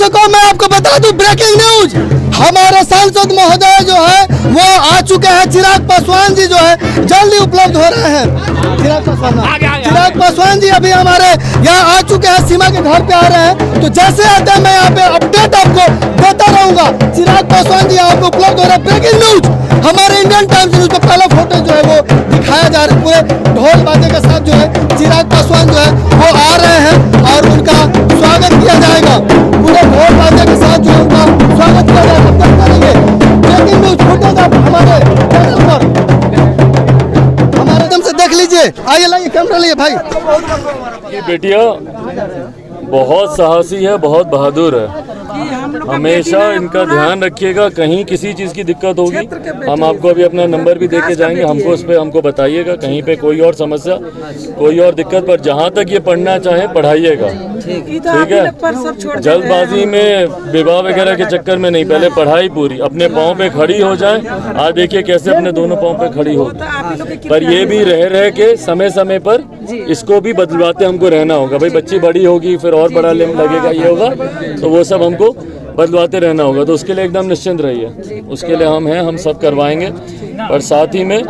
दर्शकों मैं आपको बता दूं ब्रेकिंग न्यूज, हमारे सांसद महोदय जो है वो आ चुके हैं। चिराग पासवान जी जो है जल्दी उपलब्ध हो रहे हैं। चिराग पासवान जी अभी हमारे यहाँ आ चुके हैं, सीमा के घर पे आ रहे हैं। तो जैसे आते हैं मैं यहाँ पे अपडेट आपको देता रहूंगा। चिराग पासवान जी यहाँ पे उपलब्ध हो रहे हैं। ब्रेकिंग न्यूज हमारे इंडियन टाइम्स न्यूज में पहला फोटो जो है वो दिखाया जा रहा है। पूरे ढोल बाजे के साथ जो है चिराग पासवान जो है वो आ रहे हैं और उनका स्वागत किया जाएगा। पूरे ढोल बाजे के साथ जो है उनका स्वागत किया जाएगा। ब्रेकिंग न्यूज फुटेज आप हमारे चैनल पर हमारे एकदम से देख लीजिए। आइए लाइए कैमरा लिए भाई। ये बेटिया बहुत साहसी है, बहुत बहादुर है। हमेशा इनका ध्यान रखिएगा, कहीं किसी चीज़ की दिक्कत होगी हम आपको अभी अपना नंबर भी देके जाएंगे, हमको उस पर हमको बताइएगा। कहीं पे कोई और समस्या, कोई और दिक्कत, पर जहाँ तक ये पढ़ना चाहे पढ़ाइएगा, ठीक है। जल्दबाजी में विवाह वगैरह के चक्कर में नहीं, पहले पढ़ाई पूरी, अपने पाँव पे खड़ी हो जाए। आज देखिए कैसे अपने दोनों पाँव पे खड़ी हो, पर ये भी रह के समय समय पर इसको भी बदलवाते हमको रहना होगा। भाई बच्ची बड़ी होगी फिर और बड़ा लगेगा, ये होगा, तो वो सब हमको बदलवाते रहना होगा। तो उसके लिए एकदम निश्चिंत रहिए, उसके लिए हम हैं, हम सब करवाएंगे। और साथ ही में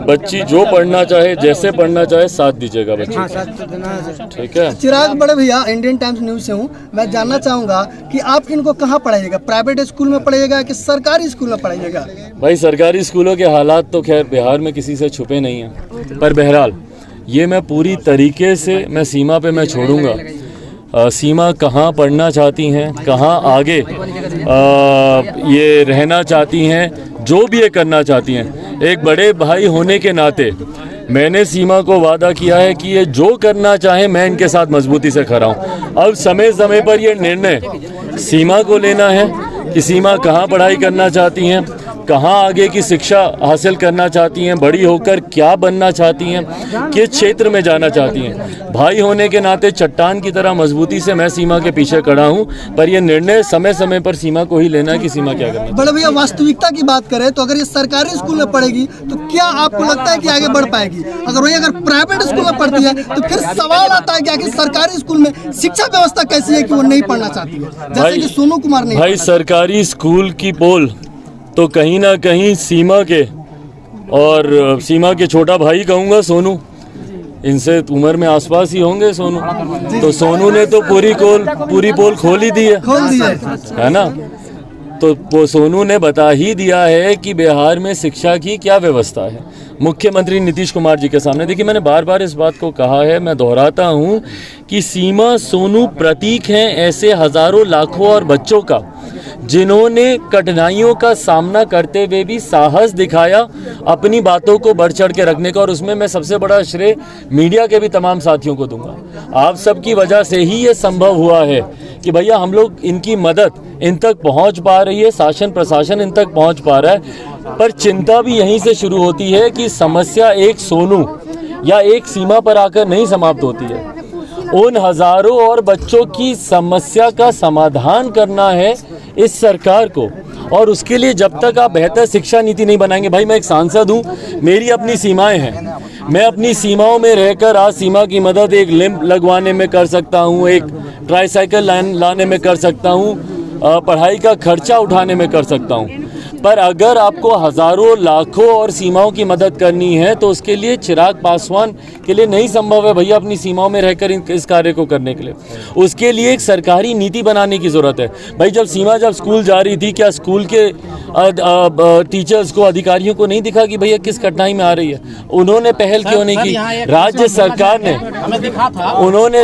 बच्ची जो पढ़ना चाहे, जैसे पढ़ना चाहे, साथ दीजिएगा बच्ची, ठीक है। चिराग बड़े भैया इंडियन टाइम्स न्यूज से हूँ, मैं जानना चाहूँगा कि आप इनको कहाँ पढ़ाइएगा? प्राइवेट स्कूल में पढ़ाइएगा कि सरकारी स्कूल में पढ़ाइएगा? भाई सरकारी स्कूलों के हालात तो खैर बिहार में किसी से छुपे नहीं हैं, पर बहरहाल ये मैं पूरी तरीके से मैं सीमा पे मैं छोड़ूंगा। सीमा कहाँ पढ़ना चाहती हैं, कहाँ आगे ये रहना चाहती हैं, जो भी ये करना चाहती हैं, एक बड़े भाई होने के नाते मैंने सीमा को वादा किया है कि ये जो करना चाहे मैं इनके साथ मजबूती से खड़ा हूँ। अब समय समय पर ये निर्णय सीमा को लेना है कि सीमा कहाँ पढ़ाई करना चाहती हैं, कहाँ आगे की शिक्षा हासिल करना चाहती हैं, बड़ी होकर क्या बनना चाहती हैं, किस क्षेत्र में जाना चाहती हैं। भाई होने के नाते चट्टान की तरह मजबूती से मैं सीमा के पीछे खड़ा हूँ, पर यह निर्णय समय समय पर सीमा को ही लेना है कि सीमा क्या करना है। बड़े भैया वास्तविकता की बात करें तो अगर ये सरकारी स्कूल में पढ़ेगी तो क्या आपको लगता है कि आगे बढ़ पाएगी? अगर प्राइवेट स्कूल में पढ़ती है तो फिर सवाल आता है कि आखिर सरकारी स्कूल में शिक्षा व्यवस्था कैसी है कि वो नहीं पढ़ना चाहती है, जैसे कि सोनू कुमार ने। भाई सरकारी स्कूल की पोल तो कहीं ना कहीं सीमा के, और सीमा के छोटा भाई कहूँगा सोनू, इनसे उम्र में आसपास ही होंगे सोनू, तो सोनू ने तो पूरी पोल खोल ही दी है ना। तो वो सोनू ने बता ही दिया है कि बिहार में शिक्षा की क्या व्यवस्था है मुख्यमंत्री नीतीश कुमार जी के सामने। देखिए मैंने बार बार इस बात को कहा है, मैं दोहराता हूँ कि सीमा सोनू प्रतीक हैं ऐसे हजारों लाखों और बच्चों का जिन्होंने कठिनाइयों का सामना करते हुए भी साहस दिखाया अपनी बातों को बढ़ चढ़ के रखने का। और उसमें मैं सबसे बड़ा श्रेय मीडिया के भी तमाम साथियों को दूंगा। आप सबकी वजह से ही ये संभव हुआ है कि भैया हम लोग इनकी मदद इन तक पहुंच पा रही है, शासन प्रशासन इन तक पहुंच पा रहा है। पर चिंता भी यहीं से शुरू होती है कि समस्या एक सोनू या एक सीमा पर आकर नहीं समाप्त होती है। उन हजारों और बच्चों की समस्या का समाधान करना है इस सरकार को, और उसके लिए जब तक आप बेहतर शिक्षा नीति नहीं बनाएंगे। भाई मैं एक सांसद हूँ, मेरी अपनी सीमाएं हैं, मैं अपनी सीमाओं में रहकर आज सीमा की मदद एक लिम्प लगवाने में कर सकता हूँ, एक ट्राईसाइकिल लाने में कर सकता हूँ, पढ़ाई का खर्चा उठाने में कर सकता हूँ। पर अगर आपको हजारों लाखों और सीमाओं की मदद करनी है तो उसके लिए चिराग पासवान के लिए नहीं संभव है भैया अपनी सीमाओं में रहकर इस कार्य को करने के लिए। उसके लिए एक सरकारी नीति बनाने की ज़रूरत है। भाई जब सीमा स्कूल जा रही थी, क्या स्कूल के टीचर्स को, अधिकारियों को नहीं दिखा कि भैया किस कठिनाई में आ रही है? उन्होंने पहल क्यों नहीं की? राज्य सरकार ने, उन्होंने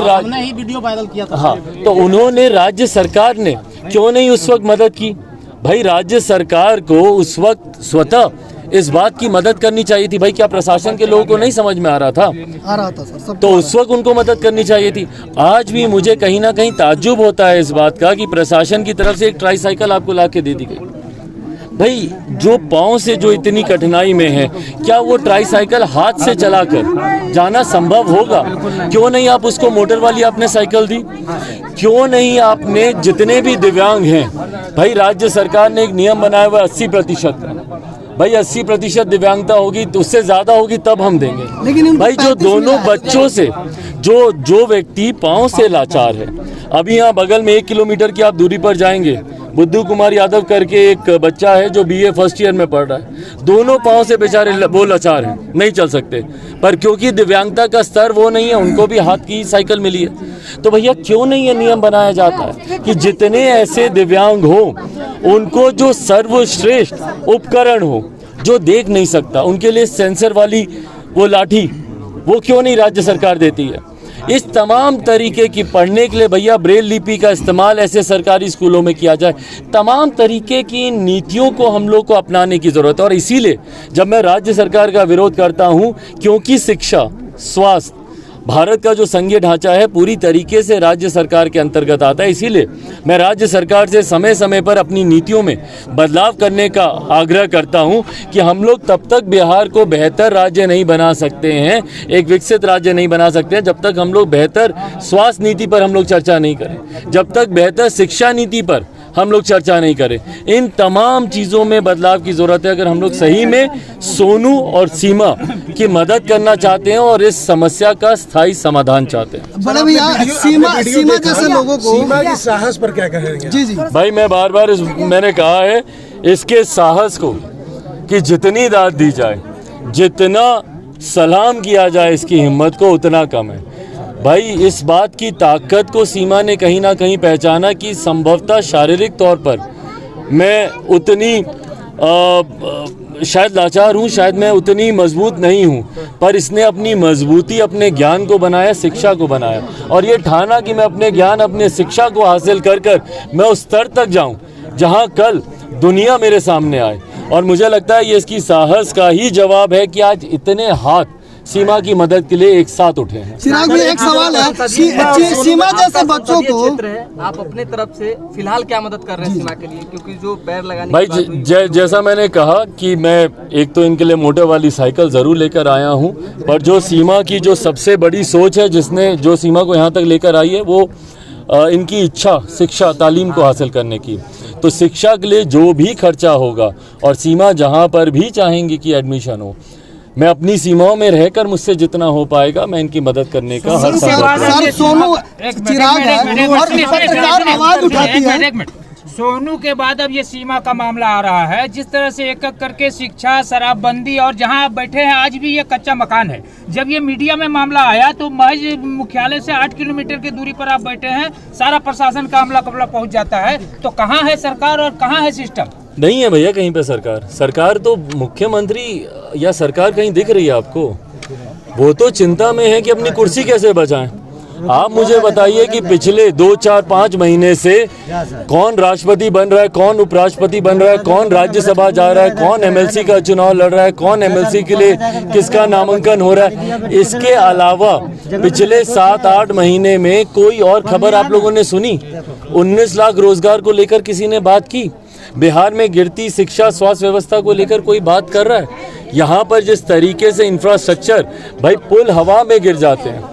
वीडियो वायरल किया था, हाँ, तो उन्होंने राज्य सरकार ने क्यों नहीं उस वक्त मदद की? भाई राज्य सरकार को उस वक्त स्वतः इस बात की मदद करनी चाहिए थी। भाई क्या प्रशासन के लोगों को नहीं समझ में आ रहा था सर, तो उस वक्त उनको मदद करनी चाहिए थी। आज भी मुझे कहीं ना कहीं ताज्जुब होता है इस बात का कि प्रशासन की तरफ से एक ट्राईसाइकिल आपको लाके दे दी गई। भाई जो पाँव से जो इतनी कठिनाई में है, क्या वो ट्राईसाइकिल हाथ से चलाकर जाना संभव होगा? क्यों नहीं आप उसको मोटर वाली आपने साइकिल दी? क्यों नहीं आपने जितने भी दिव्यांग हैं, भाई राज्य सरकार ने एक नियम बनाया हुआ 80%, भाई 80% दिव्यांगता होगी तो उससे ज्यादा होगी तब हम देंगे। लेकिन भाई जो दोनों बच्चों से जो व्यक्ति पाँव से लाचार है, अभी यहाँ बगल में 1 किलोमीटर की आप दूरी पर जाएंगे, बुद्धू कुमार यादव करके एक बच्चा है जो BA फर्स्ट ईयर में पढ़ रहा है, दोनों पाँव से बेचारे वो लाचार हैं, नहीं चल सकते, पर क्योंकि दिव्यांगता का स्तर वो नहीं है, उनको भी हाथ की साइकिल मिली है। तो भैया क्यों नहीं ये नियम बनाया जाता है कि जितने ऐसे दिव्यांग हो उनको जो सर्वश्रेष्ठ उपकरण हो, जो देख नहीं सकता उनके लिए सेंसर वाली वो लाठी, वो क्यों नहीं राज्य सरकार देती है। इस तमाम तरीके की पढ़ने के लिए भैया ब्रेल लिपि का इस्तेमाल ऐसे सरकारी स्कूलों में किया जाए। तमाम तरीके की नीतियों को हम लोग को अपनाने की ज़रूरत है। और इसीलिए जब मैं राज्य सरकार का विरोध करता हूं, क्योंकि शिक्षा, स्वास्थ्य, भारत का जो संघीय ढांचा है पूरी तरीके से राज्य सरकार के अंतर्गत आता है, इसीलिए मैं राज्य सरकार से समय समय पर अपनी नीतियों में बदलाव करने का आग्रह करता हूं कि हम लोग तब तक बिहार को बेहतर राज्य नहीं बना सकते हैं, एक विकसित राज्य नहीं बना सकते हैं, जब तक हम लोग बेहतर स्वास्थ्य नीति पर हम लोग चर्चा नहीं करें, जब तक बेहतर शिक्षा नीति पर हम लोग चर्चा नहीं करें। इन तमाम चीज़ों में बदलाव की ज़रूरत है अगर हम लोग सही में सोनू और सीमा की मदद करना चाहते हैं और इस समस्या का स्थायी समाधान चाहते हैं। बड़े भैया, सीमा जैसे लोगों को, सीमा की साहस पर क्या कहेंगे? जी भाई, मैं बार बार मैंने कहा है इसके साहस को कि जितनी दाद दी जाए, जितना सलाम किया जाए इसकी हिम्मत को, उतना कम है। भाई, इस बात की ताकत को सीमा ने कहीं ना कहीं पहचाना कि संभवतः शारीरिक तौर पर मैं उतनी शायद लाचार हूँ, शायद मैं उतनी मजबूत नहीं हूँ, पर इसने अपनी मजबूती अपने ज्ञान को बनाया, शिक्षा को बनाया, और ये ठाना कि मैं अपने ज्ञान, अपने शिक्षा को हासिल कर कर मैं उस स्तर तक जाऊँ जहाँ कल दुनिया मेरे सामने आए। और मुझे लगता है ये इसकी साहस का ही जवाब है कि आज इतने हाथ सीमा की मदद के लिए एक साथ उठे हैं। चिराग भाई, एक सवाल है, सीमा जैसे बच्चों को आप अपने तरफ से फिलहाल क्या मदद कर रहे हैं सीमा के लिए, क्योंकि जो पैर लगाने भाई जैसा मैंने कहा कि मैं एक तो इनके लिए मोटर वाली साइकिल ज़रूर लेकर आया हूं, पर जो सीमा की जो सबसे बड़ी सोच है, जिसने जो सीमा को यहां तक लेकर आई है, वो इनकी इच्छा शिक्षा तालीम को हासिल करने की। तो शिक्षा के लिए जो भी खर्चा होगा और सीमा जहां पर भी चाहेंगी कि एडमिशन हो, मैं अपनी सीमाओं में रहकर मुझसे जितना हो पाएगा मैं इनकी मदद करने का हर सर, सोनू चिराग है और पत्रकार आवाज उठाती है। सोनू के बाद अब ये सीमा का मामला आ रहा है, जिस तरह से एक एक करके शिक्षा, शराबबंदी, और जहां आप बैठे हैं आज भी ये कच्चा मकान है। जब ये मीडिया में मामला आया तो महज मुख्यालय से 8 किलोमीटर की दूरी पर आप बैठे हैं, सारा प्रशासन का अमला कमला पहुंच जाता है। तो कहाँ है सरकार और कहाँ है सिस्टम? नहीं है भैया कहीं पे सरकार तो मुख्यमंत्री या सरकार कहीं दिख रही है आपको? वो तो चिंता में है कि अपनी कुर्सी कैसे बचाएं। आप मुझे बताइए कि पिछले 2, 4, 5 महीने से कौन राष्ट्रपति बन रहा है, कौन उपराष्ट्रपति बन रहा है, कौन राज्यसभा जा रहा है, कौन MLC का चुनाव लड़ रहा है, कौन MLC के लिए किसका नामांकन हो रहा है। इसके अलावा पिछले 7-8 महीने में कोई और खबर आप लोगों ने सुनी? 19 लाख रोजगार को लेकर किसी ने बात की? बिहार में गिरती शिक्षा, स्वास्थ्य व्यवस्था को लेकर कोई बात कर रहा है? यहाँ पर जिस तरीके से इंफ्रास्ट्रक्चर, भाई पुल हवा में गिर जाते हैं,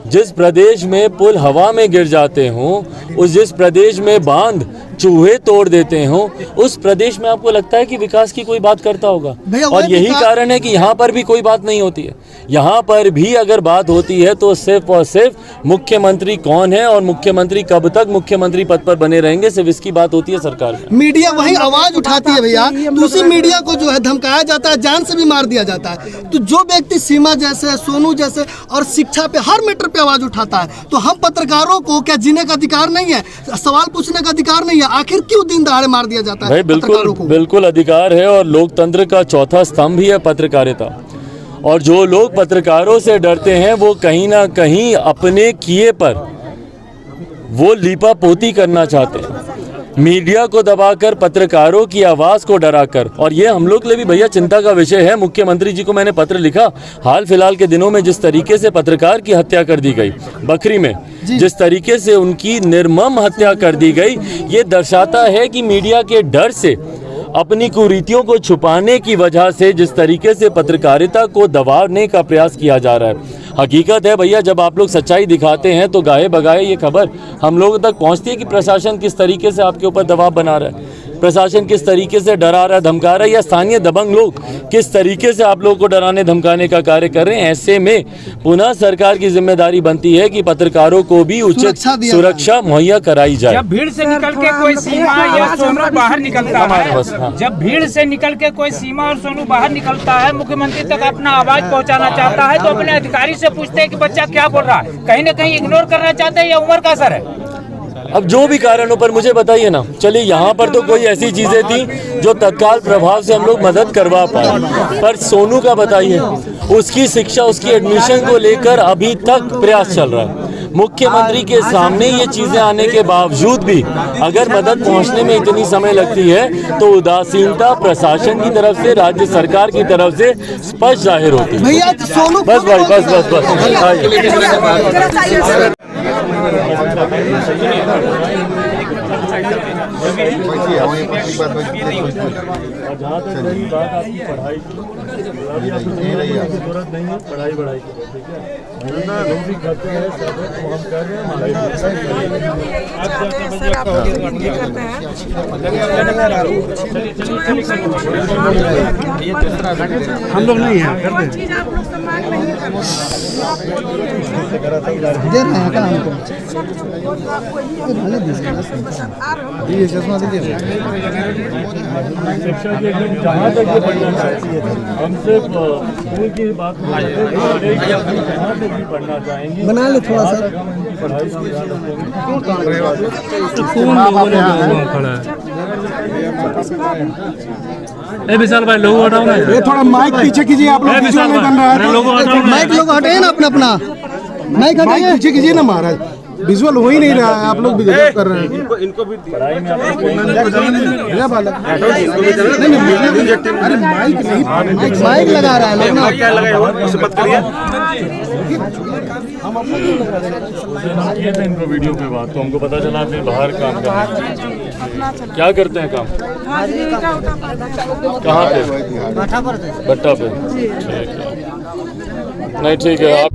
जिस प्रदेश में पुल हवा में गिर जाते हों, जिस प्रदेश में बांध चूहे तोड़ देते हों, उस प्रदेश में आपको लगता है कि विकास की कोई बात करता होगा? और यही कारण है कि यहाँ पर भी कोई बात नहीं होती है। यहाँ पर भी अगर बात होती है तो सिर्फ और सिर्फ मुख्यमंत्री कौन है और मुख्यमंत्री कब तक मुख्यमंत्री पद पर बने रहेंगे, सिर्फ इसकी बात होती है सरकार में। मीडिया वही आवाज उठाती है भैया, तो उसी मीडिया को जो है धमकाया जाता है, जान से भी मार दिया जाता है। तो जो व्यक्ति सीमा जैसे, सोनू जैसे और शिक्षा पे हर मैटर पे आवाज उठाता है, तो हम पत्रकारों को क्या जीने का अधिकार नहीं है, सवाल पूछने का अधिकार नहीं है? आखिर क्यों दिन दहाड़े मार दिया जाता है? भाई बिल्कुल अधिकार है, और लोकतंत्र का चौथा स्तंभ ही है पत्रकारिता। और जो लोग पत्रकारों से डरते हैं वो कहीं ना कहीं अपने किए पर वो लीपापोती करना चाहते हैं, मीडिया को दबाकर, पत्रकारों की आवाज़ को डराकर। और ये हम लोग के लिए भी भैया चिंता का विषय है। मुख्यमंत्री जी को मैंने पत्र लिखा, हाल फिलहाल के दिनों में जिस तरीके से पत्रकार की हत्या कर दी गई बखरी में, जिस तरीके से उनकी निर्मम हत्या कर दी गई, ये दर्शाता है कि मीडिया के डर से, अपनी कुरीतियों को छुपाने की वजह से जिस तरीके से पत्रकारिता को दबाने का प्रयास किया जा रहा है। हकीकत है भैया, जब आप लोग सच्चाई दिखाते हैं तो गाहे बगाहे ये खबर हम लोगों तक पहुंचती है कि प्रशासन किस तरीके से आपके ऊपर दबाव बना रहा है। प्रशासन किस तरीके से डरा रहा है, धमका रहा है, या स्थानीय दबंग लोग किस तरीके से आप लोगों को डराने धमकाने का कार्य कर रहे हैं। ऐसे में पुनः सरकार की जिम्मेदारी बनती है कि पत्रकारों को भी उचित सुरक्षा मुहैया कराई जाए। जब भीड़ से निकल के कोई सीमा या सोनू बाहर निकलता है, जब भीड़ से निकल के कोई सीमा और सोनू बाहर निकलता है, मुख्यमंत्री तक अपना आवाज पहुंचाना चाहता है, तो अपने अधिकारी से पूछते हैं कि बच्चा क्या बोल रहा है, कहीं ना कहीं इग्नोर करना चाहते हैं या उम्र का असर है। अब जो भी कारणों पर मुझे बताइए ना। चलिए यहाँ पर तो कोई ऐसी चीजें थी जो तत्काल प्रभाव से हम लोग मदद करवा पाए, पर सोनू का बताइए, उसकी शिक्षा, उसकी एडमिशन को लेकर अभी तक प्रयास चल रहा है। मुख्यमंत्री के सामने ये चीजें आने के बावजूद भी अगर मदद पहुंचने में इतनी समय लगती है तो उदासीनता प्रशासन की तरफ से, राज्य सरकार की तरफ से स्पष्ट जाहिर होती है। भैया सोनू बस भाई, बस जहाँ तक रही बात आपकी पढ़ाई की, जरूरत नहीं है पढ़ाई बढ़ाई की, ठीक है, जो भी खर्चे हैं सब वो हम कर रहे हैं। हम लोग नहीं हैं, दे रहे हैं क्या हमको? शिक्षा के जहाँ तक ये पढ़ना चाहती है, हम सिर्फ स्कूल की बात जहाँ तक भी पढ़ना चाहेंगे बना ले थोड़ा सा पढ़ाई विशाल भाई लोगो हटाओ ना, ये थोड़ा माइक पीछे कीजिए, आप लोग विशाल नहीं बन रहा है। माइक लोग हटाइए ना अपना अपना माइक माइक हटाइए। पीछे कीजिए ना महाराज, विजुअल हो ही नहीं रहा है, आप लोग भी गजब कर रहे हैं। इनको भी पढ़ाई में भैया बालक अरे माइक नहीं, माइक लगा रहा है लोग ना। क्या लगाए हो उसे मत करिए। किए थे इनको वीडियो पे बात, तो हमको पता चला फिर बाहर काम करते। क्या करते हैं काम? कहाँ पे? भट्टा पे। ठीक है, नहीं ठीक है आप